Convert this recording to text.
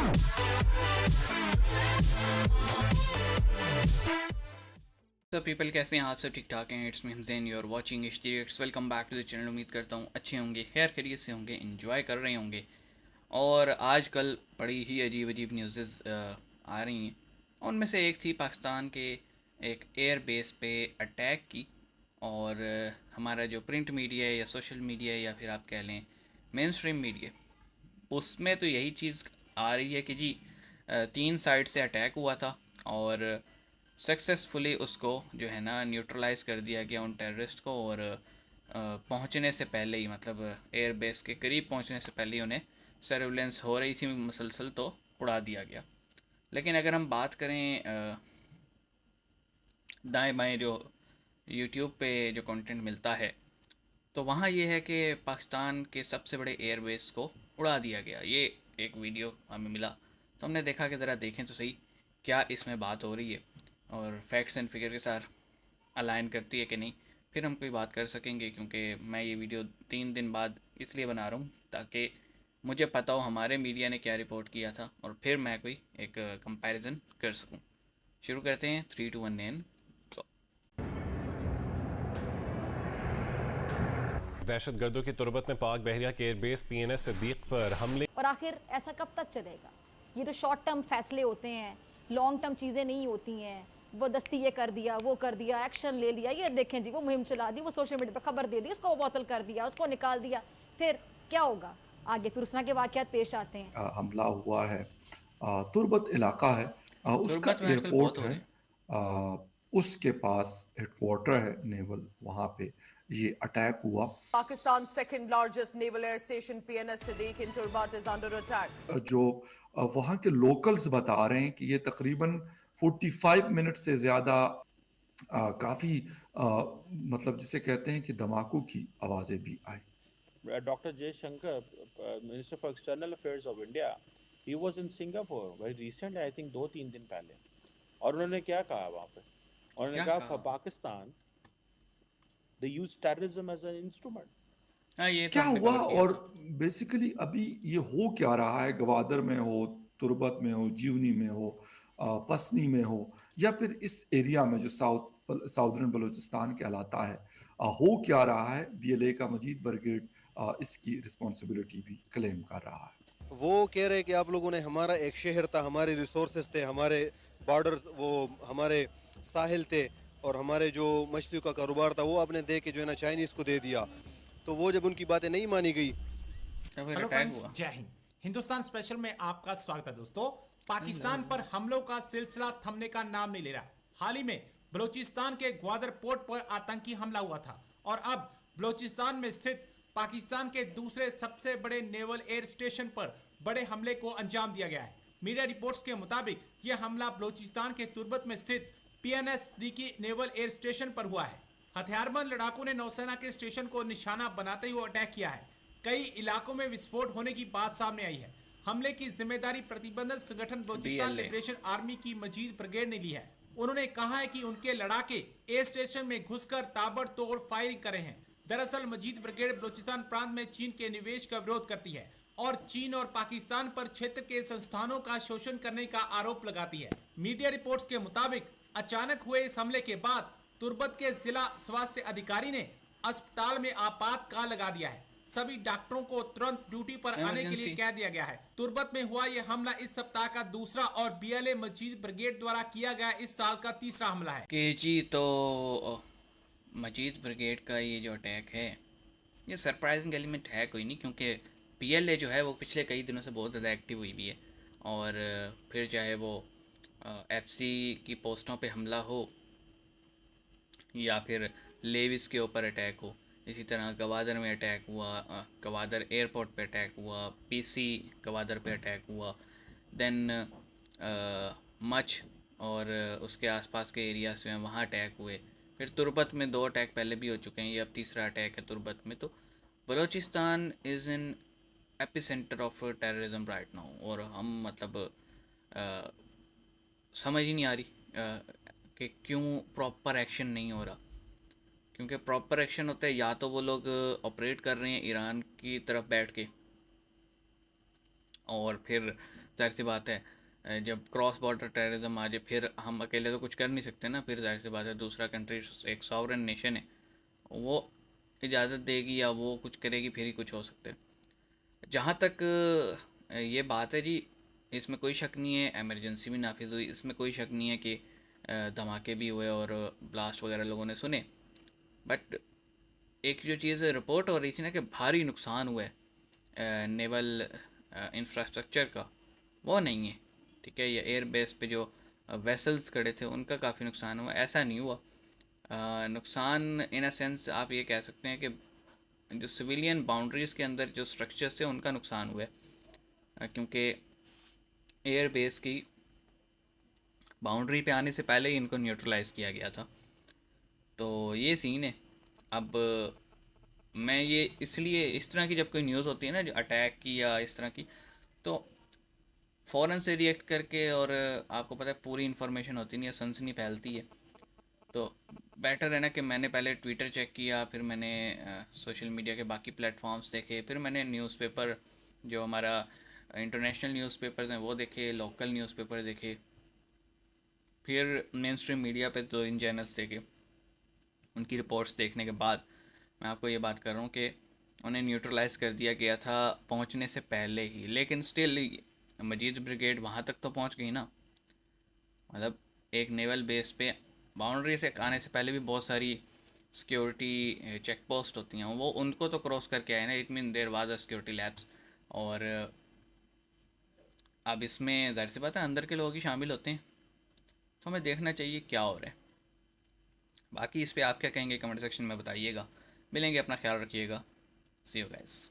सब पीपल कैसे हैं आप सब ठीक ठाक हैं। It's me Hamzain, you are watching HTX। Welcome back to the channel. उम्मीद करता हूँ अच्छे होंगे, खैर खैरियत से होंगे, एंजॉय कर रहे होंगे। और आजकल बड़ी ही अजीब अजीब न्यूज़ आ रही हैं। उनमें से एक थी पाकिस्तान के एक एयर बेस पे अटैक की। और हमारा जो प्रिंट मीडिया है या सोशल मीडिया है या फिर आप कह लें मेन स्ट्रीम मीडिया, उसमें तो यही चीज़ आ रही है कि जी 3 साइड से अटैक हुआ था और सक्सेसफुली उसको जो है ना न्यूट्रलाइज़ कर दिया गया उन टेररिस्ट को। और पहुंचने से पहले ही, मतलब एयर बेस के करीब पहुंचने से पहले ही उन्हें सर्विलेंस हो रही थी मुसलसल, तो उड़ा दिया गया। लेकिन अगर हम बात करें दाएं बाएं जो यूट्यूब पे जो कंटेंट मिलता है, तो वहाँ ये है कि पाकिस्तान के सबसे बड़े एयरबेस को उड़ा दिया गया। ये एक वीडियो हमें मिला तो हमने देखा कि ज़रा देखें तो सही क्या इसमें बात हो रही है और फैक्ट्स एंड फिगर के साथ अलाइन करती है कि नहीं। फिर हम कोई बात कर सकेंगे, क्योंकि मैं ये वीडियो 3 दिन बाद इसलिए बना रहा हूँ ताकि मुझे पता हो हमारे मीडिया ने क्या रिपोर्ट किया था और फिर मैं कोई एक कंपैरिजन कर सकूँ। शुरू करते हैं 3 2 1 एंड दहशतगर्दों की तुरबत में पाक बहरिया के एयरबेस PNS सिद्दीक पर हमले। और आखिर ऐसा कब तक चलेगा? ये तो शॉर्ट टर्म फैसले होते हैं, लॉन्ग टर्म चीज़ें नहीं होती हैं। वो दस्ती ये कर दिया, वो कर दिया, एक्शन ले लिया, ये देखें जी वो मुहिम चला दी, वो सोशल मीडिया पर खबर दे दी, उसको बोतल कर दिया, उसको निकाल दिया। फिर क्या होगा आगे? फिर उस तरह के वाक़यात पेश आते हैं। हमला हुआ है, तुर्बत इलाका है, उसका तुर्बत में आजकल बहुत एयरपोर्ट हो है, रहे हैं। उसके पास हेडक्वार्टर है नेवल, वहां पे ये अटैक हुआ। Pakistan's second largest naval air station PNS Siddiq in Turbat is under attack. जो वहां के लोकल्स बता रहे हैं कि ये तकरीबन 45 मिनट से ज्यादा काफी मतलब जिसे कहते हैं कि धमाकों की आवाजें भी आई। Dr. Jay Shankar, Minister for External Affairs of India, he was in Singapore very recently, I think 2-3 दिन पहले। और उन्होंने क्या कहा वहाँ पे? उन्होंने क्या कहा कहा? for Pakistan, they use terrorism as an instrument. हाँ, ये तो क्या हमने हुआ कवर किया और था। बेसिकली अभी ये हो क्या रहा है, गवादर में हो, तुर्बत में हो, जीवनी में हो, पसनी में हो, या फिर इस एरिया में जो साउदर्न बलूचिस्तान कहलाता है, हो क्या रहा है? BLA का मजीद ब्रिगेड इसकी रिस्पॉन्सिबिलिटी भी क्लेम कर रहा है। वो कह रहे कि आप लोगों ने, हमारा एक शहर था, हमारे रिसोर्सेज थे, हमारे बॉर्डर्स, वो हमारे साहिल थे और हमारे जो मछलियों का कारोबार था वो आपने दे के जो है ना चाइनीज़ को दे दिया। तो वो जब उनकी बातें नहीं मानी गई। तो फिर हेलो अटैक फ्रेंड्स, हुआ। जय हिंद। हिंदुस्तान स्पेशल में आपका स्वागत है दोस्तों। पाकिस्तान पर हमलों का सिलसिला थमने का नाम नहीं ले रहा। हाल ही में बलूचिस्तान के ग्वादर पोर्ट पर आतंकी हमला हुआ था और अब बलूचिस्तान में स्थित पाकिस्तान के दूसरे सबसे बड़े नेवल एयर स्टेशन पर बड़े हमले को अंजाम दिया गया है। मीडिया रिपोर्ट्स के मुताबिक यह हमला बलूचिस्तान के तुर्बत में स्थित PNS Siddiqui naval air station पर हुआ है। हथियारबंद लड़ाकों ने नौसेना के स्टेशन को निशाना बनाते हुए अटैक किया है। कई इलाकों में विस्फोट होने की बात सामने आई है। हमले की जिम्मेदारी प्रतिबंधित संगठन बलूचिस्तान BLA। लिबरेशन आर्मी की मजीद ब्रिगेड ने ली है। उन्होंने कहा है कि उनके लड़ाके एयर स्टेशन में घुसकर ताबड़तोड़ फायरिंग करे हैं। दरअसल मजीद ब्रिगेड बलूचिस्तान प्रांत में चीन के निवेश का विरोध करती है और चीन और पाकिस्तान पर क्षेत्र के संस्थानों का शोषण करने का आरोप लगाती है। मीडिया रिपोर्ट्स के मुताबिक अचानक हुए इस हमले के बाद तुर्बत के जिला स्वास्थ्य अधिकारी ने अस्पताल में आपातकाल लगा दिया है। सभी डॉक्टरों को तुरंत ड्यूटी पर आने के लिए कह दिया गया है। तुर्बत में हुआ यह हमला इस सप्ताह का दूसरा और BLA मजीद ब्रिगेड द्वारा किया गया इस साल का तीसरा हमला है। कि जी तो मजीद ब्रिगेड का ये जो अटैक है, ये सरप्राइजिंग एलिमेंट है कोई नहीं, क्योंकि PLA जो है वो पिछले कई दिनों से बहुत ज़्यादा एक्टिव हुई भी है। और फिर चाहे वो FC की पोस्टों पे हमला हो या फिर लेविस के ऊपर अटैक हो, इसी तरह गवादर में अटैक हुआ, गवादर एयरपोर्ट पे अटैक हुआ, PC गवादर पे अटैक हुआ, देन मच और उसके आसपास के एरियाज में वहाँ अटैक हुए। फिर तुर्बत में 2 अटैक पहले भी हो चुके हैं, ये अब तीसरा अटैक है तुर्बत में। तो Balochistan is in epicentre of terrorism right now. और हम मतलब समझ ही नहीं आ रही कि क्यों प्रॉपर एक्शन नहीं हो रहा। क्योंकि प्रॉपर एक्शन होता है या तो वो लोग ऑपरेट कर रहे हैं ईरान की तरफ बैठ के, और फिर जाहिर सी बात है जब क्रॉस बॉर्डर टेररिज्म आ जाए फिर हम अकेले तो कुछ कर नहीं सकते ना, फिर जाहिर सी बात है दूसरा कंट्री एक सॉवरेन नेशन है, वो इजाज़त देगी या वो कुछ करेगी फिर ही कुछ हो सकता है। जहाँ तक ये बात है जी, इसमें कोई शक नहीं है इमरजेंसी भी नाफिज हुई, इसमें कोई शक नहीं है कि धमाके भी हुए और ब्लास्ट वगैरह लोगों ने सुने। बट एक जो चीज़ रिपोर्ट हो रही थी ना कि भारी नुकसान हुआ है नेवल इंफ्रास्ट्रक्चर का, वो नहीं है। ठीक है, ये एयर बेस पे जो वेसल्स खड़े थे उनका काफ़ी नुकसान हुआ, ऐसा नहीं हुआ। नुकसान इन अ सेंस आप ये कह सकते हैं कि जो सिविलियन बाउंड्रीज़ के अंदर जो स्ट्रक्चर्स थे उनका नुकसान हुआ है, क्योंकि एयर बेस की बाउंड्री पे आने से पहले ही इनको न्यूट्रलाइज़ किया गया था। तो ये सीन है। अब मैं ये इसलिए इस तरह की जब कोई न्यूज़ होती है ना जो अटैक की या इस तरह की, तो फ़ौरन से रिएक्ट करके, और आपको पता है पूरी इन्फॉर्मेशन होती नहीं है, सनसनी फैलती है, तो बेटर है ना कि मैंने पहले ट्विटर चेक किया, फिर मैंने सोशल मीडिया के बाकी प्लेटफॉर्म्स देखे, फिर मैंने न्यूज़पेपर जो हमारा इंटरनेशनल न्यूज़पेपर्स हैं वो देखे, लोकल न्यूज़पेपर देखे, फिर मेन स्ट्रीम मीडिया पे 2-3 चैनल्स देखे। उनकी रिपोर्ट्स देखने के बाद मैं आपको ये बात कर रहा हूँ कि उन्हें न्यूट्रलाइज़ कर दिया गया था पहुँचने से पहले ही, लेकिन स्टिल मजीद ब्रिगेड वहाँ तक तो पहुँच गई ना। मतलब एक नेवल बेस पे बाउंड्री से आने से पहले भी बहुत सारी सिक्योरिटी चेक पोस्ट होती हैं, वो उनको तो क्रॉस करके आए ना, it mean there was a security labs. और अब इसमें ज़ाहिर सी बात है अंदर के लोग ही शामिल होते हैं, तो हमें देखना चाहिए क्या हो रहा है। बाकी इस पे आप क्या कहेंगे कमेंट सेक्शन में बताइएगा। मिलेंगे, अपना ख्याल रखिएगा। सी यू गाइस।